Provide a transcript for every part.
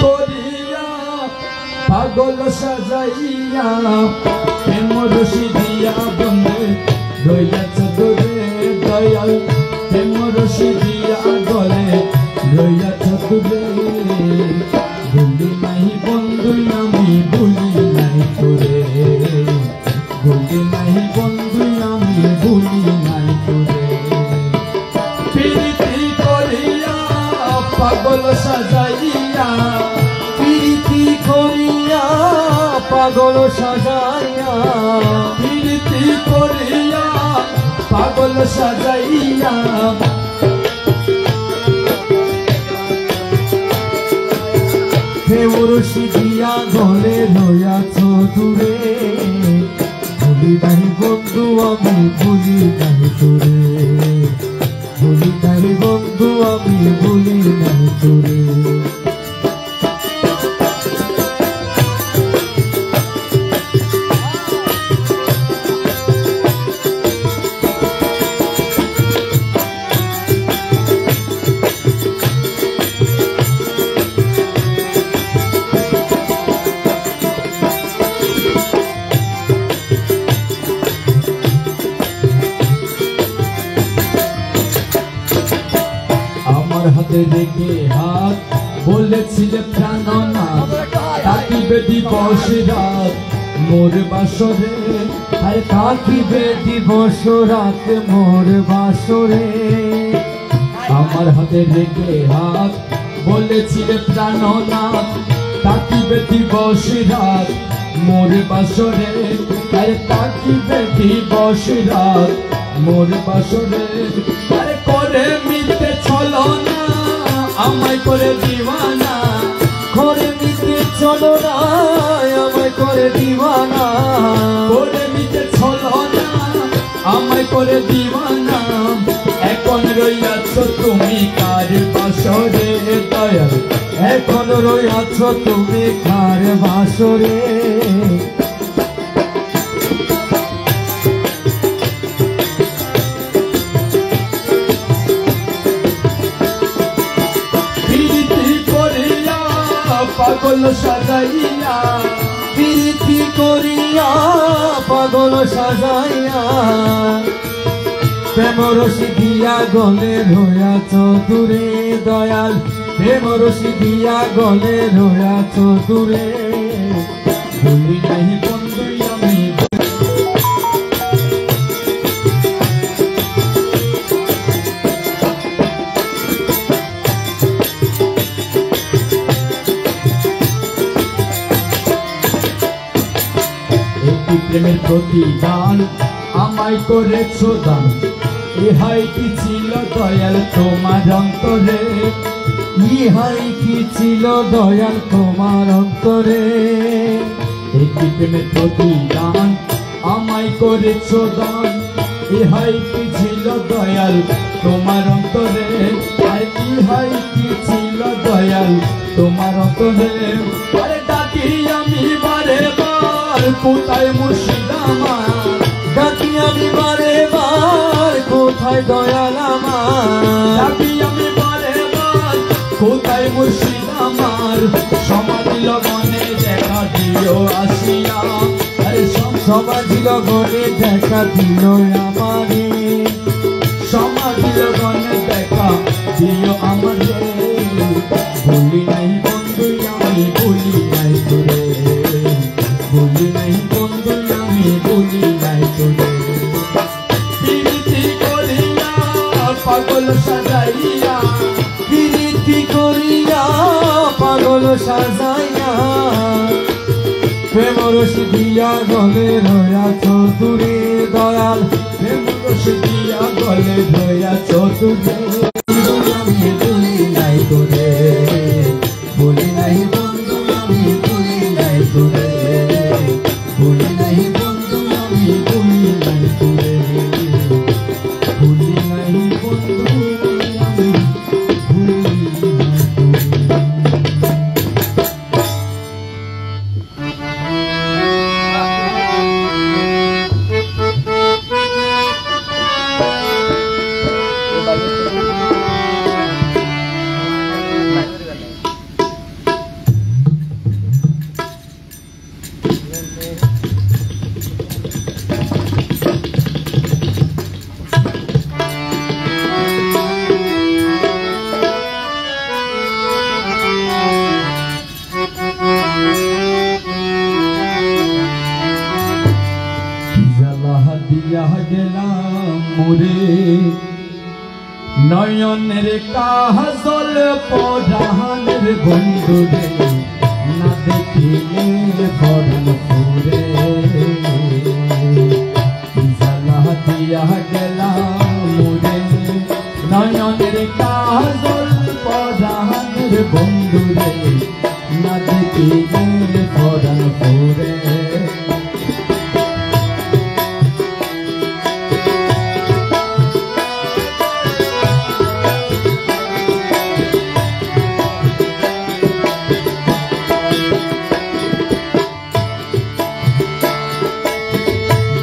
করিয়া পাগল সাজাইয়া প্রেম রশি দিয়া বন্ধে রইয়াছ দূরে দয়াল প্রেম রশি দিয়া গলে রইয়াছ দূরে ভুলি নাই বন্ধু আমি ভুলি নাই তোরে ভুলি নাই বন্ধু আমি ভুলি নাই তোরে প্রীতি করিয়া পাগল সাজাইয়া প্রীতি করিয়া পাগল সাজাইয়া প্রীতি করিয়া পাগল সাজাইয়া প্রেম রশি দিয়া গলে রইয়াছ দূরে ভুলি নাই বন্ধু আমি ভুলি নাই তোরে ভুলি নাই বন্ধু আমি ভুলি নাই তোরে হাতে রেখে হাত বলেছিলে প্রাণনাথ থাকিবে দিবস রাত মোর বাসরে আরে থাকিবে দিবস রাত মোর বাসরে আমার হাতে রেখে হাত বলেছিলে প্রাণনাথ থাকিবে দিবস রাত মোর বাসরে আরে থাকিবে দিবস রাত মোর বাসরে আরে করে মিথ্যে ছলনা আমায় করে দিওয়ানা করে মিথ্যে ছলনা আমায় করে দিওয়ানা করে মিথ্যে ছলনা আমায় করে দিওয়ানা এখন রইয়াছ তুমি কার বাসরে দয়াল এখন রইয়াছ তুমি কার বাসরে পাগল সাজাইয়া প্রীতি করিয়া পাগল সাজাইয়া প্রেম রশি দিয়া গলে রইয়াছ দূরে দয়াল প্রেম রশি দিয়া গলে রইয়াছ দূরে ভুলি নাই বন্ধু আমি প্রেমের প্রতিদান আমায় করেছ দান ইহাই কি ছিল দয়াল তোমার অন্তরে ইহাই কি ছিল দয়াল তোমার অন্তরে একটি প্রেমের প্রতিদান আমায় করেছ দান ইহাই কি ছিল দয়াল তোমার অন্তরে আর ইহাই কি ছিল দয়াল তোমার অন্তরে আরে ডাকি আমি বারে কোথায় মুর্শিদ আমার ডাকি আমি বারে বার কোথায় দয়াল আমার ডাকি আমি বারে বার কোথায় মুর্শিদ আমার সমাধি লগনে দেখা দিও আসিয়া আরে সমাধি লগনে দেখা দিও আমারে সমাধি লগনে দেখা দিও আমারে ভুলি নাই বন্ধু আমি ভুলি নাই তোরে ভুলি নাই বন্ধু আমি ভুলি নাই তোরে প্রীতি করিয়া পাগল সাজাইয়া প্রীতি করিয়া পাগল সাজাইয়া প্রেম রশি দিয়া গলে রইয়াছ দূরে দয়াল প্রেম রশি দিয়া গলে রইয়াছ দূরে আমি ভুলি নাই তোরে ভুলি নাই বন্ধু আমি ভুলি নাই তোরে ভুলি নাই বন্ধু আমি ভুলি নাই তোরে ভুলি নাই বন্ধু আমি ভুলি নাই তোরে মুরে নয়নের কাজল পরাণের বন্ধুরে না দেখিলে পরাণ পুরে জ্বালা দিয়া গেলাম মুরে নয়নের কাজল পরাণের বন্ধুরে না দেখিলে পরাণ পুরে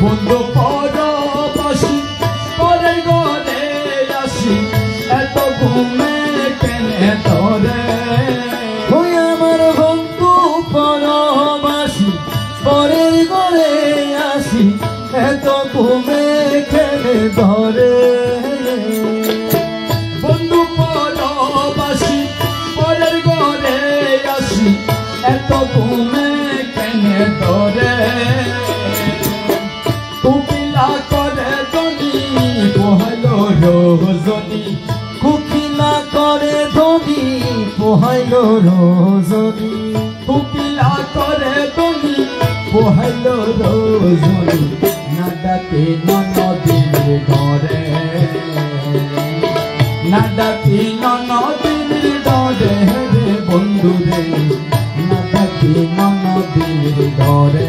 বন্ধু পরবাসী পরে ঘরে আসি এত ঘুমে কেনে ধরে ওই আমার বন্ধু পরবাসী পরে ঘরে আসি এত ঘুমে কেনে ধরে বন্ধু পরবাসী পরের ঘরে আসি এত ঘুমে কেনে ধরে কুকিলা করে ধনী পোহাইলো রজনী কুকিলা করে ধনী পোহাইলো রজনী কুকিলা করে ধনী পোহাইলো রজনী না ডাকে ননদির ঘরে না ডাকি ননদির ঘরে রে বন্ধু রে না ডাকি ননদির ঘরে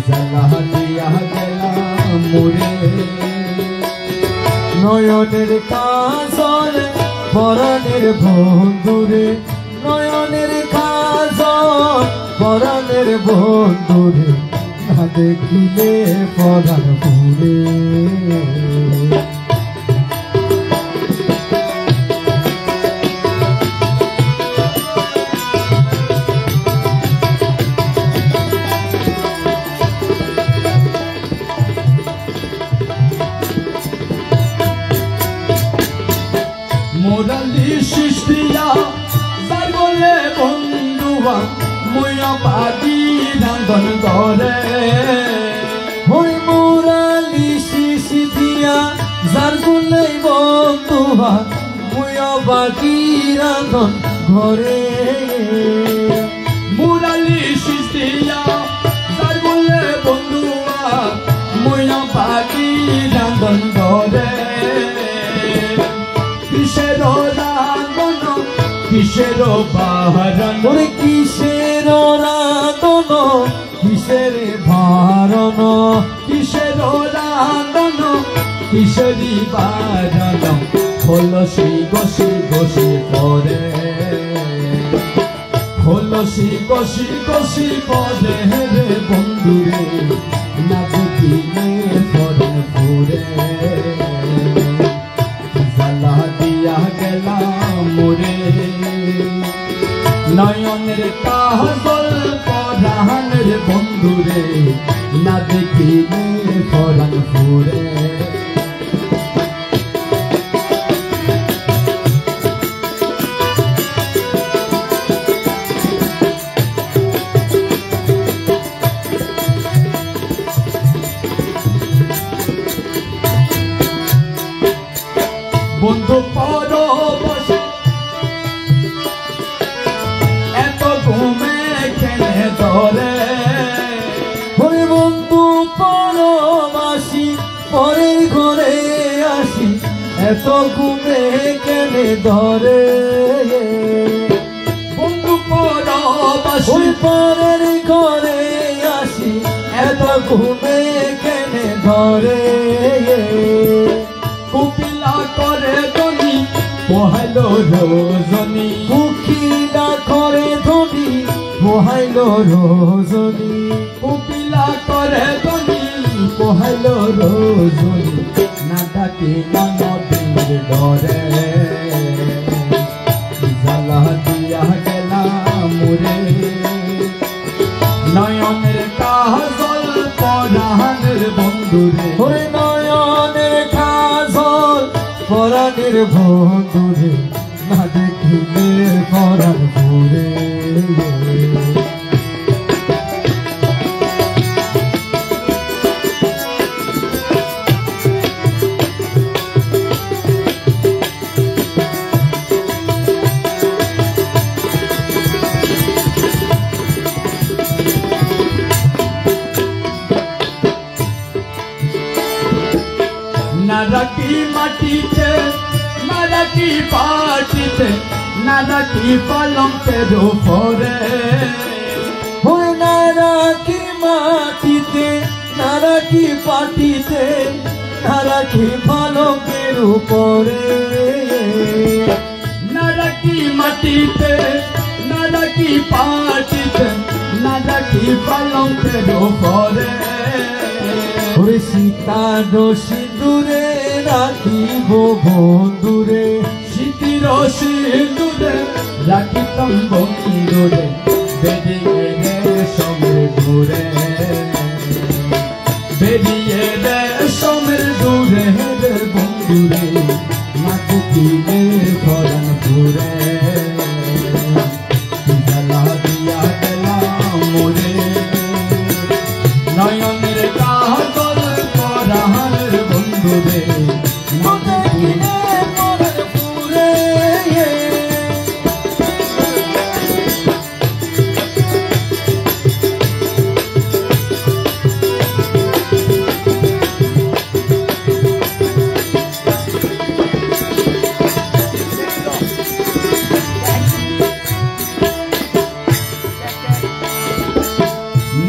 জ্বালা দিয়া গেলাম মুরে নয়নের কাজল পরাণের বন্ধুরে নয়নের কাজল পরাণের বন্ধুরে না দেখিলে পরাণ পুরে মোরালি সৃষ্টিয়া যার বলে বন্ধুয়া মুয়া পাগি রান্ধন করে ওই মুরালি শিশি দিয়া যার গুলাই বন্ধুয়া মুয়া বাকি রান্ধন ঘরে মুরালি সৃষ্টিয়া যার বলে বন্ধুয়া মুয়া পাগি রান্ধন করে কিসের রান্ধন কিসের বাহারণ ওরে কিসের রাধন কিসের ভারণ কিসের রান্ধন কিশোরী বারণ খোলসি গসি গসি পরে খোলসি গসি গসি পরে রে বন্ধুরে না দেখিলে পরণ পুরে জ্বালা দিয়া গেলাম মুরে নয়নের কাজল পরাণের বন্ধুরে না দেখিলে পরণ পুরে বন্ধু পরবাসী এত ঘুমে কেনে ধরে ওরে বন্ধু পরবাসী পরের ঘরে আসি এত ঘুমে কেনে ধরে বন্ধু পরবাসী ওই পরের ঘরে আসি এত ঘুমে কেনে ধরে কুকিলা করে ধনী পোহাইলো রজনী কুকিলা করে ধনী পোহাইলো রজনী কুকিলা করে ধনী পোহাইলো রজনী না ডাকে ননদির ডরে জ্বালা দিয়া গেলাম মুরে নয়নের কাজল পরাণের বন্ধুরে ওরে নয়নের কাজল পরাণের বন্ধুরে না দেখিলে পরাণ পুরে নাকি পাটিতে না নাকি পালঙ্কের উপরে ওই না রাখি মাটিতে না রাখি পাটিতে না রাখি পালকের উপরে না রাখি মাটিতে না রাখি পাটিতে না রাখি পালঙ্কের উপরে ওরে সীতার সিঁদুরে রাখিব বন্ধুরে স্মৃতির সিঁদুরে রাখিতাম বন্ধুরে বেরিয়ে রেশমের দূরে বেরিয়ে রেশমের দূরে রে বন্ধুরে মাটি দিলে পরাণ পুরে জ্বালা দিয়া গেলাম মোরে নয়নের কাজল পরাণের বন্ধুরে মাটি দিলে পরাণ পুরে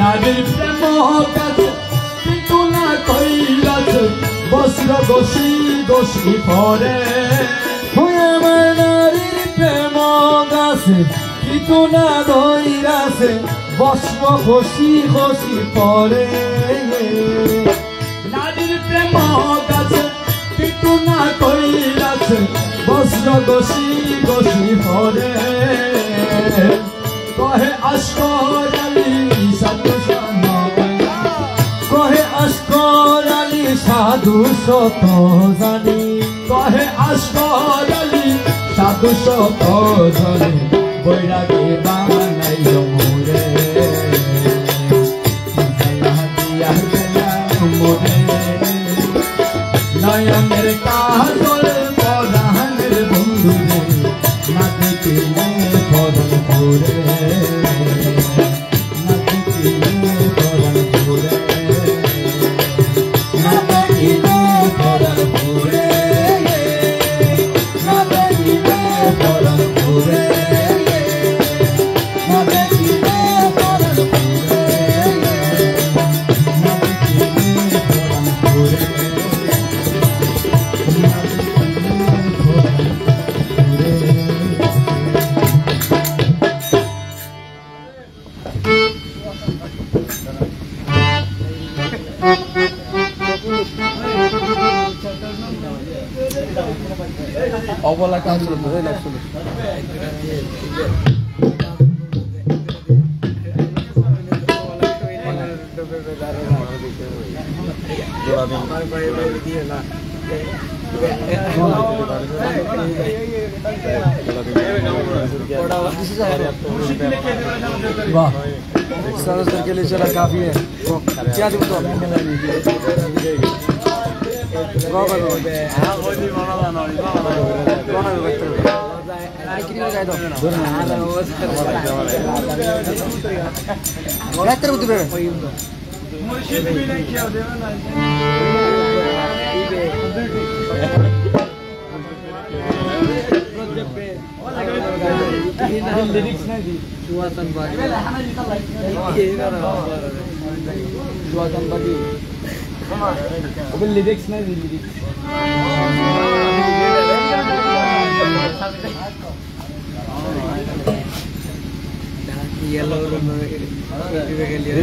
নারীর প্রেম কাছে কিন্তু না কইলাছে বস্ত্র দোষী দোষী পরে ওই আমার নারীর প্রেম গাছে কিন্তু না দইরাছে বস্ব খসি খসি পরে নারীর প্রেম কাছে কিন্তু না কইলাছে বস্ত্র দোষী দোষী পরে কহে আসকর আলী সাধু কহে আসকর আলী সাধু শত জানি কহে আসকর আলী সাধু শত জনে বৈরাগী বানাই মোরে দিয়া গেলাম মোরে নয়নের কাজল পরাণের বন্ধুরে না দেখিলে পরাণ পুরে না দেখিলে পরাণ পুরে না দেখিলে পরাণ পুরে না দেখিলে পরাণ পুরে না দেখিলে পরাণ পুরে না দেখিলে পরাণ পুরে অবলা কাজ ধরে লাগছিল वाह सरसर के लिए चला काफी है क्या दूँ तो लिरिक्स नहीं सुवासन बागी सुवासन बागी अब लिरिक्स नहीं लिरिक्स येलो के लिए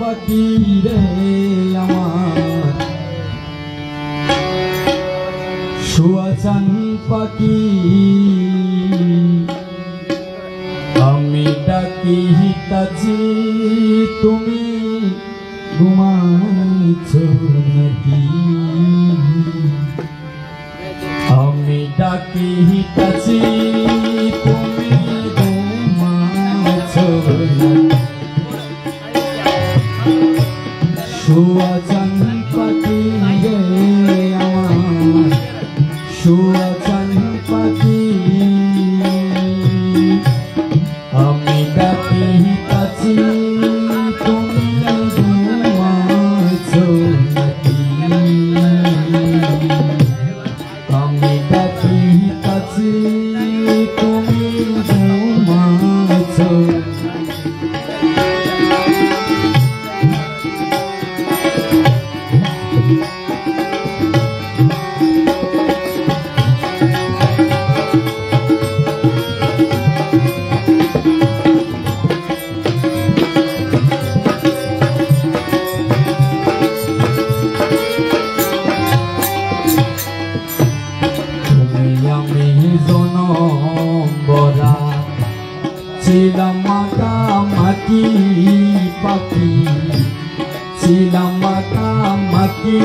পাখিরে আমার শুয়াচান পাখি আমি ডাকি হিতাছি তুমি ঘুমাইছ নাকি আমি ডাকি হিতাছি তুমি ঘুমাইছ নাকি শুয়াচান পাখি রে শুয়াছান পাখি আমি ডাকি কাছি তুমি ঘুমাইছো নাকি আমি ডাকি কাছি তুমি ঘুমাইছো ছিলাম মাতামাতি পাখি ছিলাম মাতামাতি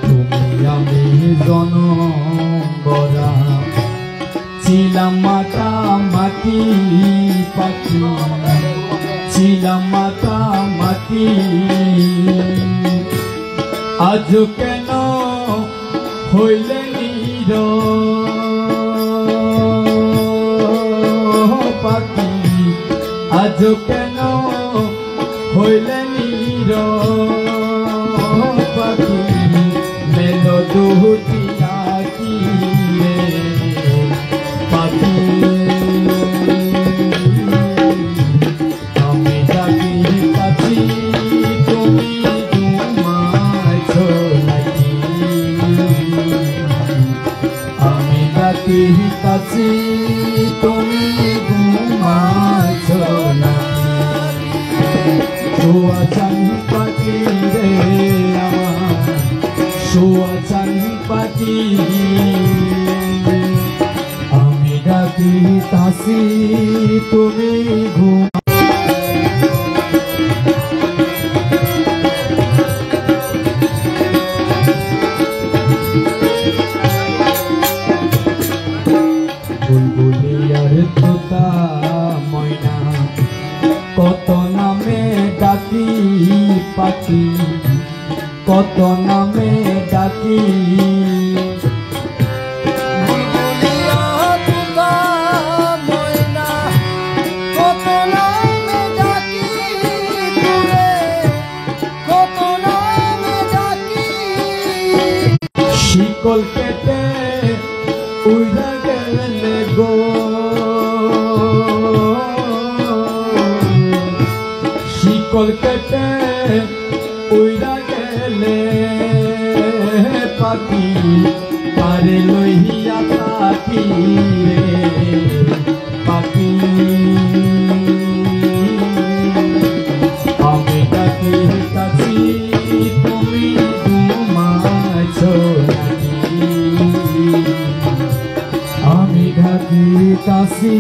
তুমি আমি জনম গড়া ছিলাম মাতামাতি পাখি ছিলাম মাতামাতি আজ কেন হইলে নীরব পাখি আজ কেন হইলে নীরব পাখি মেলো দুটি আঁকি পাখি আমি ডাকি কাছি তুমি ঘুমাইছো নাকি আমি ডাকি কাছি তুমি ঘুমাইছো নাকি শুয়াছান পাখি রে আমার শুয়াছান পাখি আমি ডাকি কাছি তুমি ঘুম বুলবুলিয়ার তোতা ময়না কত নামে ডাকি পাখি কত নামে ডাকি শিকল কেটে উড়ে গেলে গো শিকল কেটে উড়ে গেলে পাখি পারে লইয়া পাখি রে পাখি আমি ডাকি কাছি তুমি ঘুমাইছো আমি ডাকি কাছি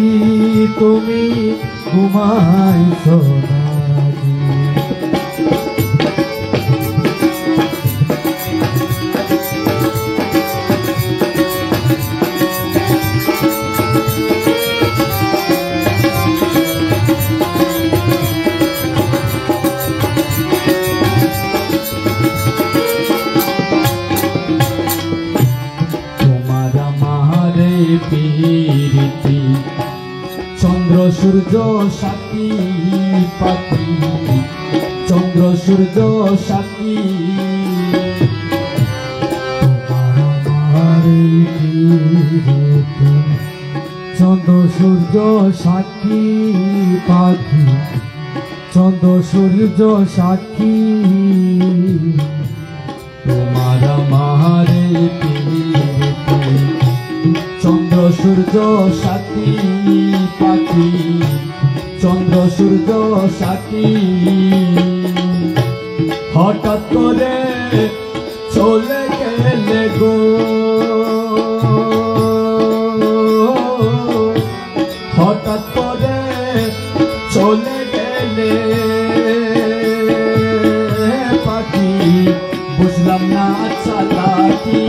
তুমি ঘুমাইছো নাকি প্রীতি চন্দ্র সূর্য সাথী পাখি চন্দ্র সূর্য সাথী চন্দ্র সূর্য সাক্ষী পাখি চন্দ্র সূর্য সাক্ষী তোমার আমারে চন্দ্র সূর্য সাথী পাখি চন্দ্র সূর্য সাথী হঠাৎ করে চলে গেলে গো হঠাৎ করে চলে গেলে পাখি বুঝলাম না চালাকি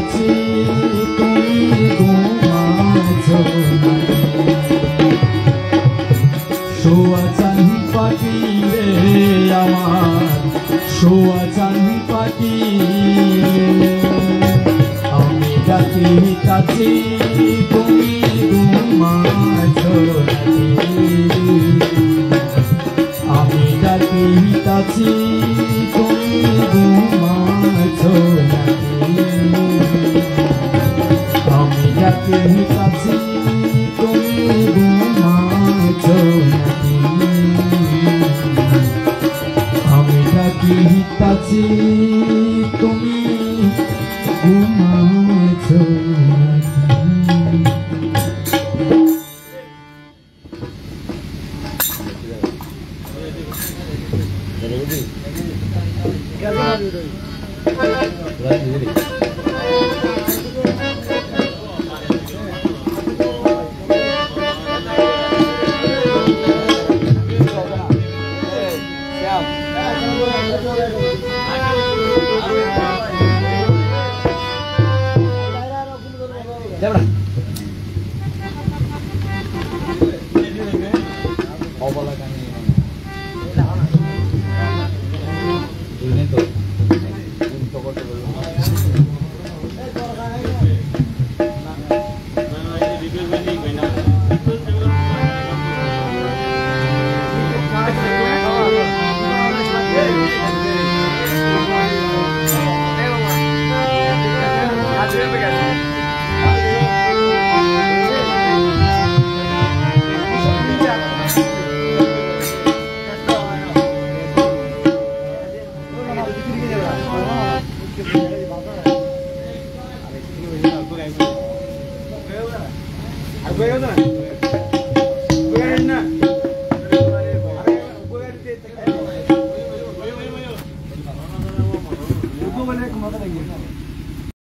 কাছে তুমি ঘুমাছো শোয়া চান পাখি রে আমার শোয়া চান পাখি আমি ডাকি কাছে তুমি ঘুমাছো আমি ডাকি কাছে তুমি ঘুমাছো আমি ডাকি কাছে তুমি ঘুমাছো আমি ডাকি কাছে তুমি ঘুমাছো Como